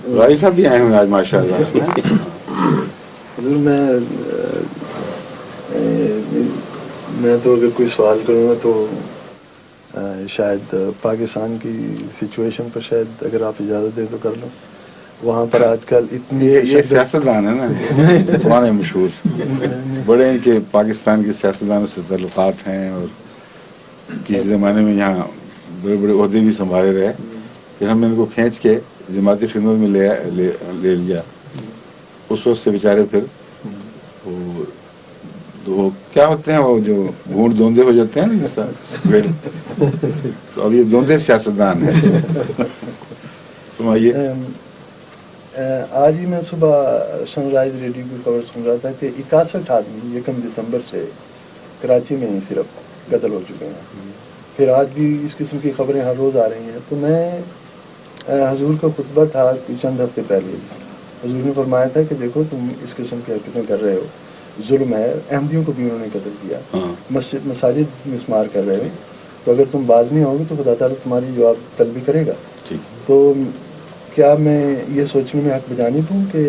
بھائی صاحب بھی آئے ہوئے آج ماشاء اللہ. حضور میں تو اگر کوئی سوال کروں گا تو شاید پاکستان کی سچویشن پر شاید اگر آپ اجازت دیں تو کر لوں. وہاں پر آج کل اتنی یہ سیاستدان ہے نا تمہارے مشہور بڑے ان کے پاکستان کے سیاستدانوں سے تعلقات ہیں اور کسی زمانے میں یہاں بڑے بڑے عہدے بھی سنبھالے رہے. پھر ہم نے ان کو کھینچ کے جماعتی خدمت میں لے لیا. اس وقت سے بیچارے پھر وہ کیا ہوتے ہیں وہ جو گھونٹ دوندے ہو جاتے ہیں نا جیسا تو اب یہ دوندے سیاستدان ہیں. سنائیے. آج ہی میں صبح سن رائز ریڈیو کی خبر سن رہا تھا کہ 61 آدمی 1 دسمبر سے کراچی میں ہی صرف قتل ہو چکے ہیں. پھر آج بھی اس قسم کی خبریں ہر روز آ رہی ہیں. تو میں حضور کا خطبہ تھا چند ہفتے پہلے. حضور نے فرمایا تھا کہ دیکھو تم اس قسم کی حرکتیں کر رہے ہو, ظلم ہے. احمدیوں کو بھی انہوں نے قتل کیا, مساجد مسمار کر رہے ہو. تو اگر تم باز نہیں ہوگے تو خدا تعالیٰ تمہاری جواب طلبی کرے گا. تو کیا میں یہ سوچنے میں حق بجانب ہوں کہ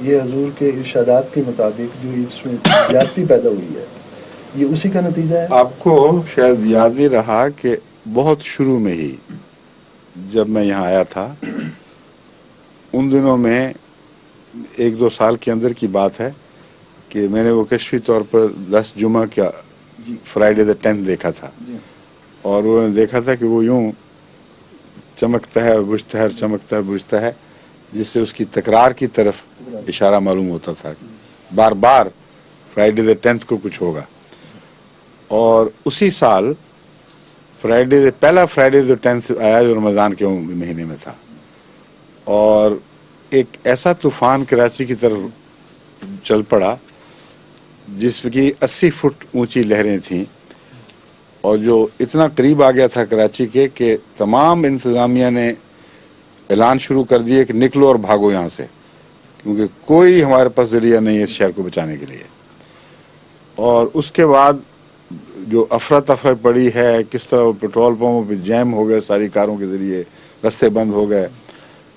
یہ حضور کے ارشادات کے مطابق جو اس میں زیادتی پیدا ہوئی ہے یہ اسی کا نتیجہ ہے؟ آپ کو شاید یاد نہیں رہا کہ بہت شروع میں ہی جب میں یہاں آیا تھا ان دنوں میں 1-2 سال کے اندر کی بات ہے کہ میں نے وہ کشفی طور پر 10 جمعہ کا فرائیڈے دا 10th دیکھا تھا. اور وہ دیکھا تھا کہ وہ یوں چمکتا ہے اور بجھتا ہے اور چمکتا ہے بجھتا ہے, جس سے اس کی تکرار کی طرف اشارہ معلوم ہوتا تھا. بار بار فرائیڈے دا 10th کو کچھ ہوگا. اور اسی سال پہلا فرائیڈے دا 10th آیا جو رمضان کے مہینے میں تھا. اور ایک ایسا طوفان کراچی کی طرف چل پڑا جس کی 80 فٹ اونچی لہریں تھیں اور جو اتنا قریب آ گیا تھا کراچی کے کہ تمام انتظامیہ نے اعلان شروع کر دیے کہ نکلو اور بھاگو یہاں سے, کیونکہ کوئی ہمارے پاس ذریعہ نہیں ہے اس شہر کو بچانے کے لیے. اور اس کے بعد جو افراتفری پڑی ہے, کس طرح وہ پیٹرول پمپوں پہ جیم ہو گئے ساری کاروں کے ذریعے, رستے بند ہو گئے,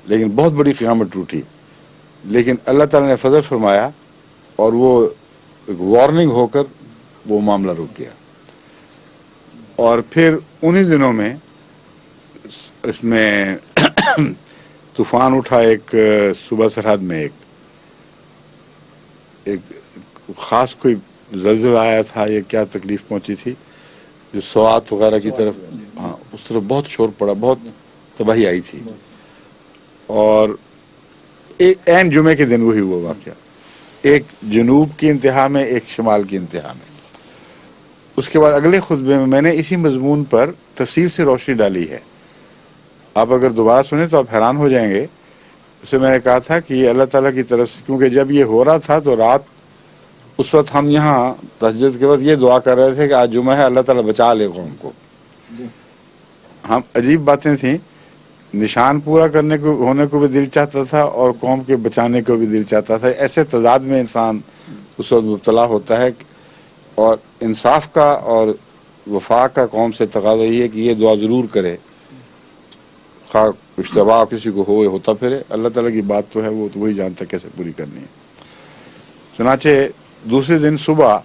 لیکن بہت بڑی قیامت ٹوٹی. لیکن اللہ تعالیٰ نے فضل فرمایا اور وہ ایک وارننگ ہو کر وہ معاملہ رک گیا. اور پھر انہی دنوں میں اس میں طوفان اٹھا ایک صوبہ سرحد میں ایک خاص کوئی زلزلہ آیا تھا یا کیا تکلیف پہنچی تھی جو سوات وغیرہ کی طرف, ہاں اس طرف بہت شور پڑا, بہت تباہی آئی تھی. اور ایک عین جمعے کے دن وہی ہوا واقعہ, ایک جنوب کی انتہا میں ایک شمال کی انتہا میں. اس کے بعد اگلے خطبے میں نے اسی مضمون پر تفصیل سے روشنی ڈالی ہے. آپ اگر دوبارہ سنیں تو آپ حیران ہو جائیں گے. اسے میں نے کہا تھا کہ یہ اللہ تعالیٰ کی طرف سے, کیونکہ جب یہ ہو رہا تھا تو رات اس وقت ہم یہاں تہجد کے بعد یہ دعا کر رہے تھے کہ آج جمعہ ہے, اللہ تعالیٰ بچا لے قوم کو. ہم عجیب باتیں تھیں, نشان پورا کرنے کو ہونے کو بھی دل چاہتا تھا اور قوم کے بچانے کو بھی دل چاہتا تھا. ایسے تضاد میں انسان اس وقت مبتلا ہوتا ہے. اور انصاف کا اور وفا کا قوم سے تقاضا یہ ہے کہ یہ دعا ضرور کرے, خواہ اشتباہ کسی کو ہوتا پھرے. اللہ تعالیٰ کی بات تو ہے, وہ تو وہی جانتا کیسے پوری کرنی ہے. چنانچہ دوسرے دن صبح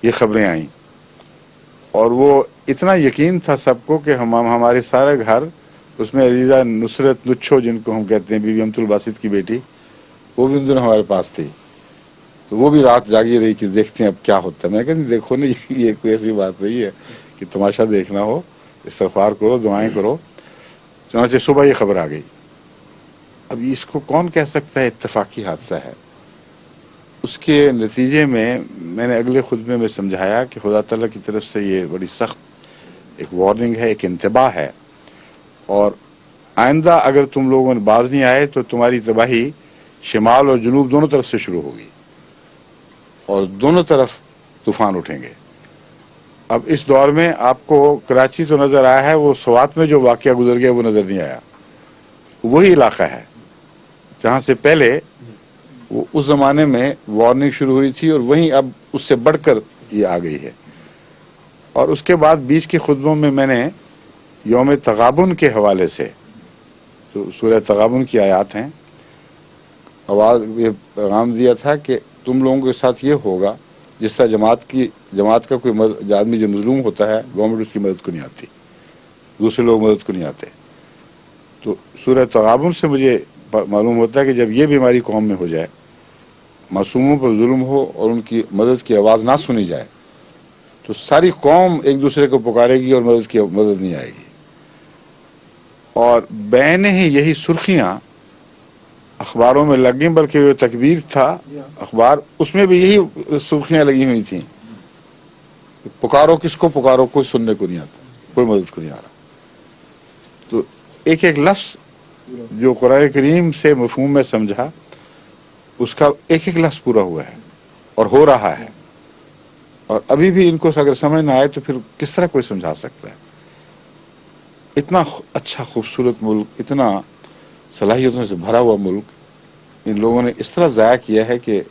یہ خبریں آئیں اور وہ اتنا یقین تھا سب کو کہ ہمارے سارے گھر, اس میں عزیزہ نصرت نچھو جن کو ہم کہتے ہیں, بی بی امت الباسط کی بیٹی, وہ بھی ان دنوں ہمارے پاس تھی. تو وہ بھی رات جاگی رہی کہ دیکھتے ہیں اب کیا ہوتا ہے. میں کہتے دیکھو نا یہ کوئی ایسی بات نہیں ہے کہ تماشا دیکھنا ہو, استغفار کرو, دعائیں کرو. چنانچہ صبح یہ خبر آ گئی. اب اس کو کون کہہ سکتا ہے اتفاقی حادثہ ہے؟ اس کے نتیجے میں نے اگلے خطبے میں سمجھایا کہ خدا تعالیٰ کی طرف سے یہ بڑی سخت ایک وارننگ ہے, ایک انتباہ ہے. اور آئندہ اگر تم لوگوں نے باز نہیں آئے تو تمہاری تباہی شمال اور جنوب دونوں طرف سے شروع ہوگی اور دونوں طرف طوفان اٹھیں گے. اب اس دور میں آپ کو کراچی تو نظر آیا ہے, وہ سوات میں جو واقعہ گزر گیا وہ نظر نہیں آیا. وہی علاقہ ہے جہاں سے پہلے وہ اس زمانے میں وارننگ شروع ہوئی تھی اور وہیں اب اس سے بڑھ کر یہ آ گئی ہے. اور اس کے بعد بیچ کے خطبوں میں نے یوم تغابن کے حوالے سے جو سورہ تغابن کی آیات ہیں، آواز یہ پیغام دیا تھا کہ تم لوگوں کے ساتھ یہ ہوگا جس طرح جماعت کا کوئی آدمی جو مظلوم ہوتا ہے، گورنمنٹ اس کی مدد کو نہیں آتی، دوسرے لوگ مدد کو نہیں آتے. تو سورہ تغابن سے مجھے معلوم ہوتا ہے کہ جب یہ بیماری قوم میں ہو جائے، معصوموں پر ظلم ہو اور ان کی مدد کی آواز نہ سنی جائے، تو ساری قوم ایک دوسرے کو پکارے گی اور مدد نہیں آئے گی. اور بین ہی یہی سرخیاں اخباروں میں لگ گئیں، بلکہ جو تکبیر تھا اخبار اس میں بھی یہی سرخیاں لگی ہوئی تھیں، پکارو کس کو پکارو، کوئی سننے کو نہیں آتا، کوئی مدد کو نہیں آ رہا. تو ایک ایک لفظ جو قرآن کریم سے مفہوم میں سمجھا، اس کا ایک ایک لفظ پورا ہوا ہے اور ہو رہا ہے. اور ابھی بھی ان کو اگر سمجھ نہ آئے تو پھر کس طرح کوئی سمجھا سکتا ہے؟ اتنا اچھا خوبصورت ملک، اتنا صلاحیتوں سے بھرا ہوا ملک ان لوگوں نے اس طرح ضائع کیا ہے کہ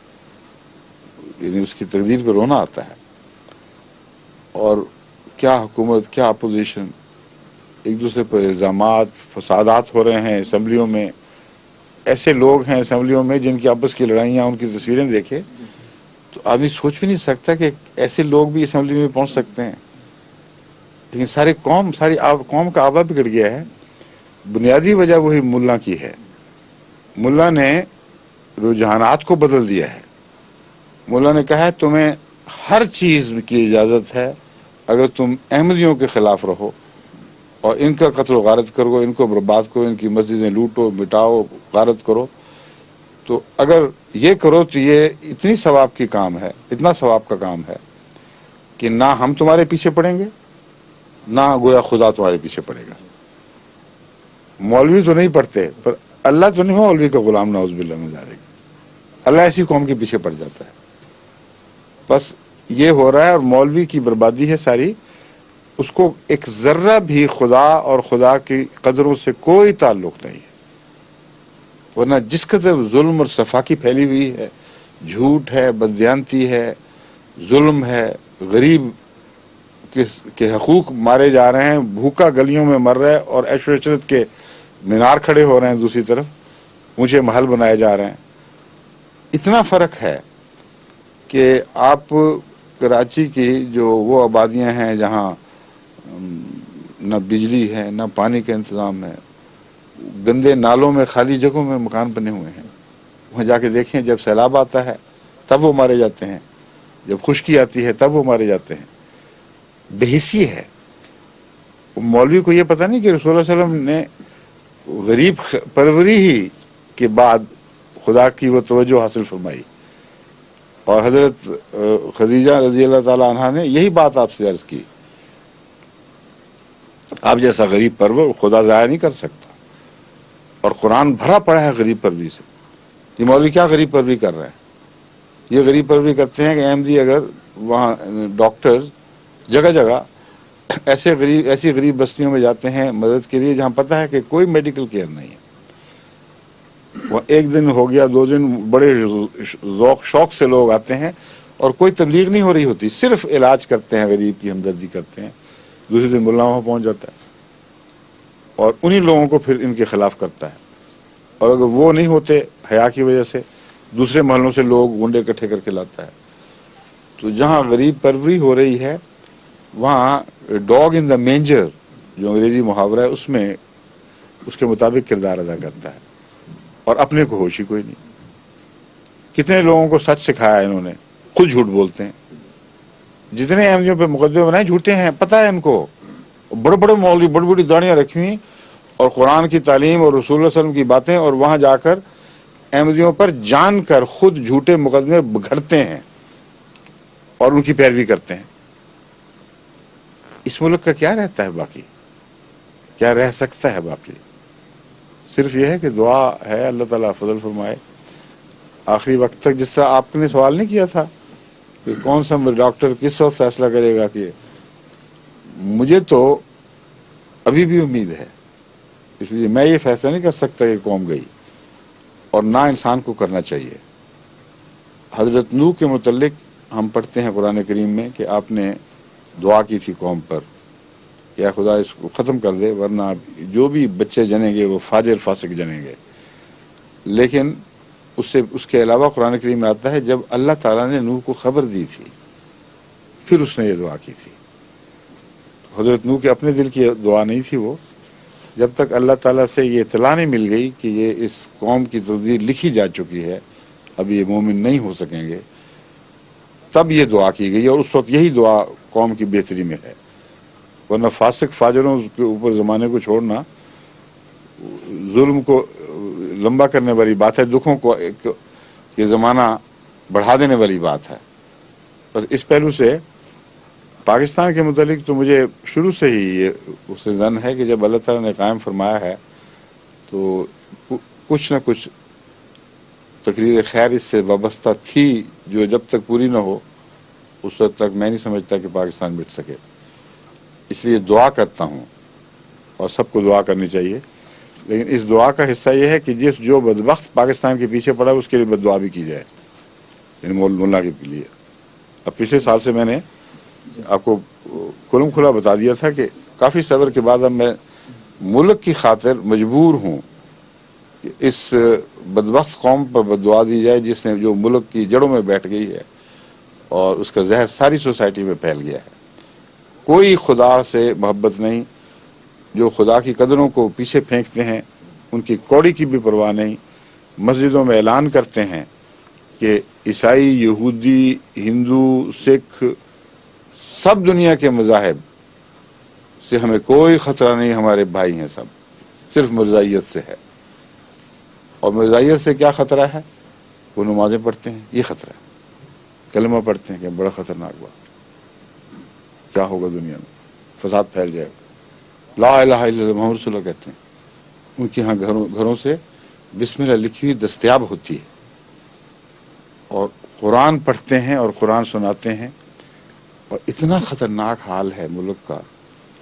یعنی اس کی تقدیر پہ رونا آتا ہے. اور کیا حکومت، کیا اپوزیشن، ایک دوسرے پر الزامات، فسادات ہو رہے ہیں اسمبلیوں میں. ایسے لوگ ہیں اسمبلیوں میں جن کی آپس کی لڑائیاں، ان کی تصویریں دیکھے تو آدمی سوچ بھی نہیں سکتا کہ ایسے لوگ بھی اسمبلی میں پہنچ سکتے ہیں. لیکن ساری قوم کا آبا بگڑ گیا ہے. بنیادی وجہ وہی ملا کی ہے. ملا نے رجحانات کو بدل دیا ہے. ملا نے کہا ہے تمہیں ہر چیز کی اجازت ہے اگر تم احمدیوں کے خلاف رہو اور ان کا قتل و غارت کرو، ان کو برباد کرو، ان کی مسجدیں لوٹو، مٹاؤ، غارت کرو. تو اگر یہ کرو تو یہ اتنی ثواب کی کام ہے، اتنا ثواب کا کام ہے کہ نہ ہم تمہارے پیچھے پڑیں گے، نہ گویا خدا تمہارے پیچھے پڑے گا. مولوی تو نہیں پڑھتے، پر اللہ تو نہیں مولوی کا غلام، نعوذ باللہ من ذالک. اللہ ایسی قوم کے پیچھے پڑ جاتا ہے. بس یہ ہو رہا ہے، اور مولوی کی بربادی ہے ساری. اس کو ایک ذرہ بھی خدا اور خدا کی قدروں سے کوئی تعلق نہیں ہے. ورنہ جس قدر ظلم اور سفاکی پھیلی ہوئی ہے، جھوٹ ہے، بددیانتی ہے، ظلم ہے، غریب کے حقوق مارے جا رہے ہیں، بھوکا گلیوں میں مر رہے ہیں، اور عیش و عشرت کے مینار کھڑے ہو رہے ہیں، دوسری طرف اونچے محل بنائے جا رہے ہیں. اتنا فرق ہے کہ آپ کراچی کی جو وہ آبادیاں ہیں جہاں نہ بجلی ہے، نہ پانی کا انتظام ہے، گندے نالوں میں، خالی جگہوں میں مکان بنے ہوئے ہیں، وہاں جا کے دیکھیں جب سیلاب آتا ہے تب وہ مارے جاتے ہیں، جب خشکی آتی ہے تب وہ مارے جاتے ہیں. بے حسی ہے. مولوی کو یہ پتہ نہیں کہ رسول اللہ علیہ وسلم نے غریب پروری ہی کے بعد خدا کی وہ توجہ حاصل فرمائی، اور حضرت خدیجہ رضی اللہ تعالی عنہا نے یہی بات آپ سے عرض کی. آپ جیسا غریب پرور خدا ضائع نہیں کر سکتا. اور قرآن بھرا پڑا ہے غریب پروری سے. یہ مولوی کیا غریب پروری کر رہے ہیں؟ یہ غریب پروری کرتے ہیں کہ احمدی اگر وہاں ڈاکٹرز جگہ جگہ ایسی غریب بستیوں میں جاتے ہیں مدد کے لیے جہاں پتہ ہے کہ کوئی میڈیکل کیئر نہیں ہے. وہ ایک دن ہو گیا، 2 دن، بڑے ذوق شوق سے لوگ آتے ہیں اور کوئی تبلیغ نہیں ہو رہی ہوتی، صرف علاج کرتے ہیں، غریب کی ہمدردی کرتے ہیں. دوسرے دن ملا وہاں پہنچ جاتا ہے اور انہی لوگوں کو پھر ان کے خلاف کرتا ہے. اور اگر وہ نہیں ہوتے حیا کی وجہ سے دوسرے محلوں سے لوگ گنڈے اکٹھے کر کے لاتا ہے. تو جہاں غریب پروری ہو رہی ہے وہاں ڈاگ ان دا مینجر جو انگریزی محاورہ ہے اس میں اس کے مطابق کردار ادا کرتا ہے، اور اپنے کو ہوش ہی کوئی نہیں. کتنے لوگوں کو سچ سکھایا انہوں نے، خود جھوٹ بولتے ہیں. جتنے احمدیوں پہ مقدمے بنائے جھوٹے ہیں، پتہ ہے ان کو. بڑے بڑے مولوی بڑی بڑی داڑیاں رکھی ہوئی اور قرآن کی تعلیم اور رسول اللہ صلی اللہ علیہ وسلم کی باتیں، اور وہاں جا کر احمدیوں پر جان کر خود جھوٹے مقدمے گھڑتے ہیں اور ان کی پیروی کرتے ہیں. اس ملک کا کیا رہتا ہے باقی؟ کیا رہ سکتا ہے باقی؟ صرف یہ ہے کہ دعا ہے اللہ تعالیٰ فضل فرمائے. آخری وقت تک جس طرح آپ نے سوال نہیں کیا تھا کہ کون سا ڈاکٹر کس وقت فیصلہ کرے گا، کہ مجھے تو ابھی بھی امید ہے. اس لیے میں یہ فیصلہ نہیں کر سکتا کہ قوم گئی، اور نہ انسان کو کرنا چاہیے. حضرت نوح کے متعلق ہم پڑھتے ہیں قرآن کریم میں کہ آپ نے دعا کی تھی قوم پر یا خدا اس کو ختم کر دے، ورنہ جو بھی بچے جنیں گے وہ فاجر فاسق جنیں گے. لیکن اس کے علاوہ قرآن کریم میں آتا ہے جب اللہ تعالیٰ نے نوح کو خبر دی تھی پھر اس نے یہ دعا کی تھی. حضرت نوح کے اپنے دل کی دعا نہیں تھی وہ، جب تک اللہ تعالیٰ سے یہ اطلاع نہیں مل گئی کہ یہ اس قوم کی تقدیر لکھی جا چکی ہے، اب یہ مومن نہیں ہو سکیں گے، تب یہ دعا کی گئی. اور اس وقت یہی دعا قوم کی بہتری میں ہے. ورنہ فاسق فاجروں کے اوپر زمانے کو چھوڑنا ظلم کو لمبا کرنے والی بات ہے، دکھوں کو یہ زمانہ بڑھا دینے والی بات ہے. بس اس پہلو سے پاکستان کے متعلق تو مجھے شروع سے ہی یہ اس سے ظن ہے کہ جب اللہ تعالیٰ نے قائم فرمایا ہے تو کچھ نہ کچھ تقریر خیر اس سے وابستہ تھی، جو جب تک پوری نہ ہو اس وقت تک میں نہیں سمجھتا کہ پاکستان مٹ سکے. اس لیے دعا کرتا ہوں، اور سب کو دعا کرنی چاہیے، لیکن اس دعا کا حصہ یہ ہے کہ جو بدبخت پاکستان کے پیچھے پڑا اس کے لیے بد دعا بھی کی جائے، یعنی مولا کے لیے. اب پچھلے سال سے میں نے آپ کو کھلم کھلا بتا دیا تھا کہ کافی صبر کے بعد اب میں ملک کی خاطر مجبور ہوں کہ اس بدبخت قوم پر بد دعا دی جائے جس نے جو ملک کی جڑوں میں بیٹھ گئی ہے اور اس کا زہر ساری سوسائٹی میں پھیل گیا ہے. کوئی خدا سے محبت نہیں، جو خدا کی قدروں کو پیچھے پھینکتے ہیں ان کی کوڑی کی بھی پرواہ نہیں. مسجدوں میں اعلان کرتے ہیں کہ عیسائی، یہودی، ہندو، سکھ، سب دنیا کے مذاہب سے ہمیں کوئی خطرہ نہیں، ہمارے بھائی ہیں سب، صرف مرزائیت سے ہے. اور مرزائیت سے کیا خطرہ ہے؟ وہ نمازیں پڑھتے ہیں، یہ خطرہ ہے. کلمہ پڑھتے ہیں کہ بڑا خطرناک بات، کیا ہوگا دنیا میں، فساد پھیل جائے گا. لا الہ الا اللہ محمد رسول اللہ کہتے ہیں. ان کے ہاں گھروں سے بسم اللہ لکھی ہوئی دستیاب ہوتی ہے، اور قرآن پڑھتے ہیں اور قرآن سناتے ہیں. اور اتنا خطرناک حال ہے ملک کا،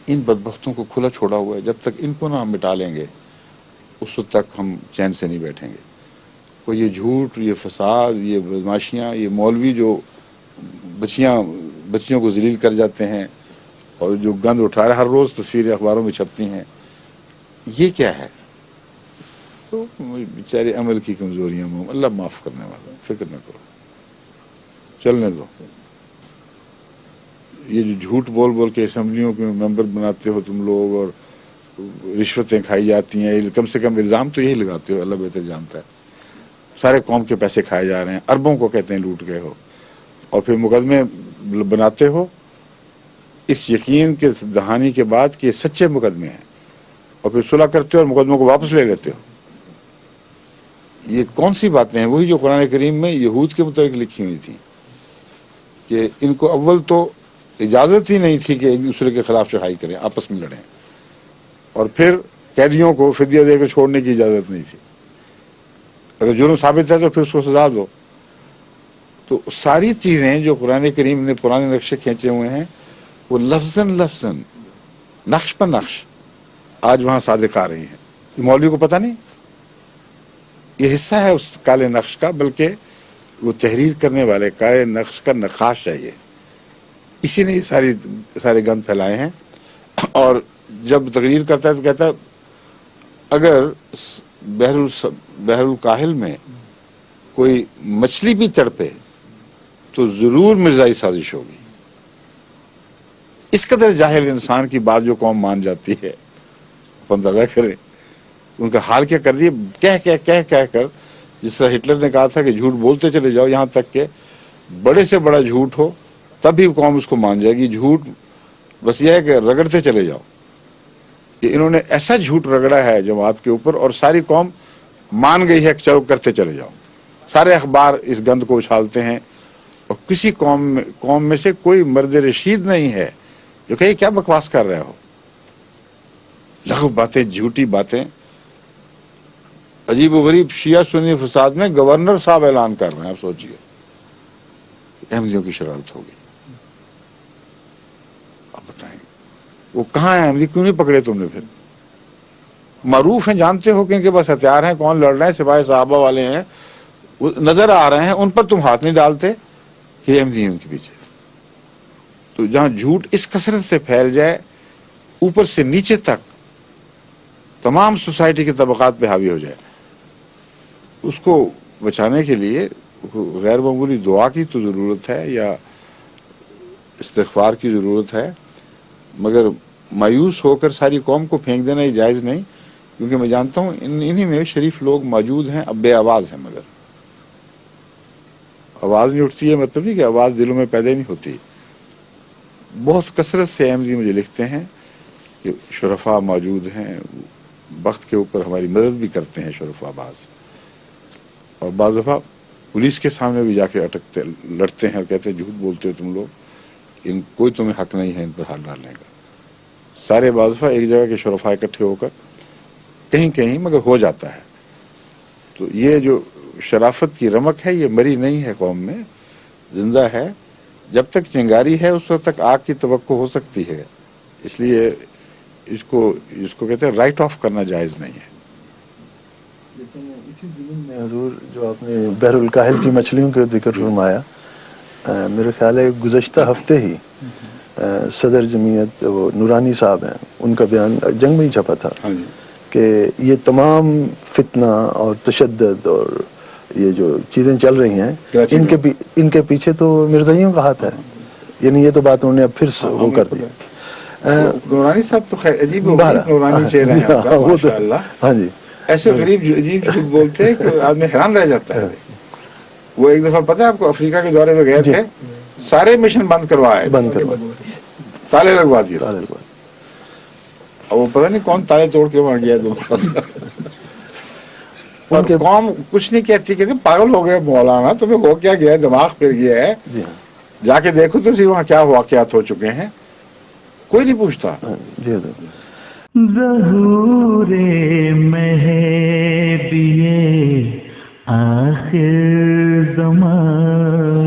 ان بدبختوں کو کھلا چھوڑا ہوا ہے. جب تک ان کو نہ ہم مٹا لیں گے اس وقت تک ہم چین سے نہیں بیٹھیں گے. کوئی یہ جھوٹ، یہ فساد، یہ بدماشیاں، یہ مولوی جو بچیوں کو ذلیل کر جاتے ہیں اور جو گند اٹھا رہے، ہر روز تصویریں اخباروں میں چھپتی ہیں، یہ کیا ہے؟ تو بیچارے عمل کی کمزوریاں میں اللہ معاف کرنے والا، فکر نہ کرو، چلنے دو. یہ جو جھوٹ بول بول کے اسمبلیوں کے ممبر بناتے ہو تم لوگ، اور رشوتیں کھائی جاتی ہیں، کم سے کم الزام تو یہی لگاتے ہو، اللہ بہتر جانتا ہے. سارے قوم کے پیسے کھائے جا رہے ہیں، اربوں کو کہتے ہیں لوٹ گئے ہو، اور پھر مقدمے بناتے ہو اس یقین کے دہانی کے بعد کہ یہ سچے مقدمے ہیں، اور پھر صلح کرتے ہو اور مقدموں کو واپس لے لیتے ہو. یہ کون سی باتیں ہیں؟ وہی جو قرآن کریم میں یہود کے متعلق لکھی ہوئی تھیں کہ ان کو اول تو اجازت ہی نہیں تھی کہ ایک دوسرے کے خلاف چڑھائی کریں، آپس میں لڑیں، اور پھر قیدیوں کو فدیہ دے کر چھوڑنے کی اجازت نہیں تھی. اگر جرم ثابت ہے تو پھر اس کو سزا دو. تو ساری چیزیں جو قرآن کریم نے پرانے نقشے کھینچے ہوئے ہیں وہ لفظاً نقش پر نقش آج وہاں صادق آ رہی ہیں. یہ مولوی کو پتہ نہیں، یہ حصہ ہے اس کالے نقش کا، بلکہ وہ تحریر کرنے والے کالے نقش کا نقاش ہے. یہ اسی نے یہ سارے گند پھیلائے ہیں. اور جب تقریر کرتا ہے تو کہتا ہے اگر بحر الکاہل میں کوئی مچھلی بھی تڑپے تو ضرور مرزائی سازش ہوگی. اس قدر جاہل انسان کی بات جو قوم مان جاتی ہے، اندازہ کریں ان کا حال کیا کر دیا. کہہ کر، جس طرح ہٹلر نے کہا تھا کہ جھوٹ بولتے چلے جاؤ یہاں تک کہ بڑے سے بڑا جھوٹ ہو تب بھی قوم اس کو مان جائے گی. جھوٹ بس یہ ہے کہ رگڑتے چلے جاؤ. کہ انہوں نے ایسا جھوٹ رگڑا ہے جماعت کے اوپر اور ساری قوم مان گئی ہے کہ چلو کرتے چلے جاؤ. سارے اخبار اس گند کو اچھالتے ہیں، اور کسی قوم میں سے کوئی مرد رشید نہیں ہے جو کہ کیا بکواس کر رہے ہو، لغو باتیں، جھوٹی باتیں. عجیب و غریب شیعہ سنی فساد میں گورنر صاحب اعلان کر رہے ہیں. آپ سوچئے احمدیوں کی شرارت ہوگی. آپ بتائیں وہ کہاں ہیں احمدی؟ کیوں نہیں پکڑے تم نے؟ پھر معروف ہیں، جانتے ہو کہ ان کے پاس ہتھیار ہیں، کون لڑ رہے ہیں، سپاہی صحابہ والے ہیں، نظر آ رہے ہیں، ان پر تم ہاتھ نہیں ڈالتے کہ احمدی ہیں ان کے پیچھے. تو جہاں جھوٹ اس کثرت سے پھیل جائے اوپر سے نیچے تک تمام سوسائٹی کے طبقات پہ حاوی ہو جائے. اس کو بچانے کے لیے غیر معمولی دعا کی تو ضرورت ہے یا استغفار کی ضرورت ہے، مگر مایوس ہو کر ساری قوم کو پھینک دینا یہ جائز نہیں، کیونکہ میں جانتا ہوں انہی میں شریف لوگ موجود ہیں، اب بے آواز ہیں، مگر آواز نہیں اٹھتی ہے مطلب نہیں کہ آواز دلوں میں پیدا نہیں ہوتی. بہت کثرت سے احمدی مجھے لکھتے ہیں کہ شرفاء موجود ہیں، وقت کے اوپر ہماری مدد بھی کرتے ہیں شرفاء بعض، اور بعض دفعہ پولیس کے سامنے بھی جا کے اٹکتے لڑتے ہیں اور کہتے ہیں جھوٹ بولتے ہو تم لوگ، کوئی تمہیں حق نہیں ہے ان پر ہاتھ ڈالنے کا. سارے بعض دفعہ ایک جگہ کے شرفاء اکٹھے ہو کر کہیں کہیں مگر ہو جاتا ہے. تو یہ جو شرافت کی رمق ہے یہ مری نہیں ہے، قوم میں زندہ ہے. جب تک چنگاری ہے اس وقت تک آگ کی توقع ہو سکتی ہے، اس لیے اس کو کہتے ہیں رائٹ آف کرنا جائز نہیں ہے. لیکن اسی ضمن میں حضور جو آپ نے بحر الکاہل کی مچھلیوں کا ذکر فرمایا، میرے خیال ہے گزشتہ ہفتے ہی صدر جمعیت وہ نورانی صاحب ہیں، ان کا بیان جنگ میں ہی چھپا تھا کہ یہ تمام فتنہ اور تشدد اور یہ جو چیزیں چل رہی ہیں ان کے پیچھے تو مرزائیوں کا ہاتھ ہے. یعنی یہ تو بات انہوں نے اب پھر وہ کر دی. نورانی صاحب تو خیر عجیب و غریب نورانی چہرہ ہیں ان کا، ماشاءاللہ. ہاں جی، ایسے غریب عجیب جھوٹ بولتے ہیں کہ آدمی حیران رہ جاتا ہے. وہ ایک دفعہ پتہ ہے آپ کو افریقہ کے دورے میں گئے تھے، سارے مشن بند کروائے، تالے لگوا دیے، اور وہ پتہ نہیں کون تالے توڑ کے وہاں گیا دوبارہ. اور قوم کچھ نہیں کہتی، کہتے پاگل ہو گئے مولانا، تمہیں ہو کیا گیا، دماغ پھر گیا ہے، جا کے دیکھو تو سی وہاں کیا واقعات ہو چکے ہیں. کوئی نہیں پوچھتا. ظہور مہدی آخر زمان